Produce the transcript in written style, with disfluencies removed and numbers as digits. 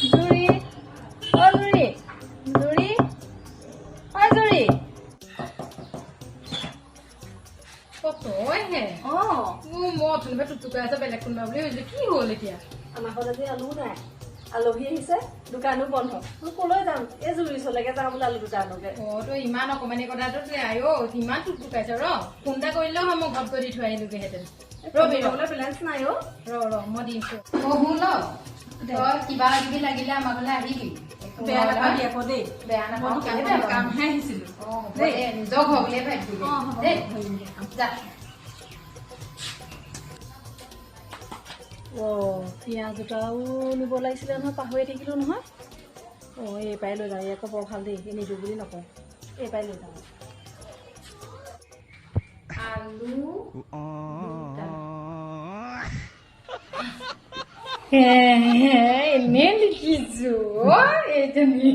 জুৰি অ জুৰি জুৰি অ জুৰি তইহে অ মই অথনিপা টুকটুকাই আছে বেলেগ কোনোবা বুলি ভাবিছিলো কি হ'ল এতিয়া আমাৰ ঘৰত আজি আলু নাই আলহী আহিছে দোকানো বন্ধ মই কলৈ যাম এই জুৰি ওচৰলৈকে যাওঁ বোলে আলু দুটা আনোগে অ তই ইমান অকমানি কথাটো আই অ ইমান টুকটুকাইছ ৰ ফোন এটা কৰিলেও হয় মই ঘৰত গৈ দি থৈ আহিলোগেহেঁতেন ৰবি বোলে বেলেঞ্চ নাই অ মই দিছো অ শুন তই কিবা কিবি লাগিলে আমাৰ ঘৰলৈ আহিবি বেয়া নাপাবি আকৌ দেই বেয়া নাপাওঁ কামহে আহিছিলো নিজৰ ঘৰ বুলিয়ে ভাবিবি দেই যা অ পিঁয়াজ দুটাও নিব লাগিছিলে নহয় পাহৰি থাকিলো নহয় অ এই পাই লৈ যাওঁ আকৌ বৰ ভাল দেই এই নিদিওঁ বুলি নকওঁ এই পাই লৈ যাওঁ আলু এনে লিখিছো এইজনী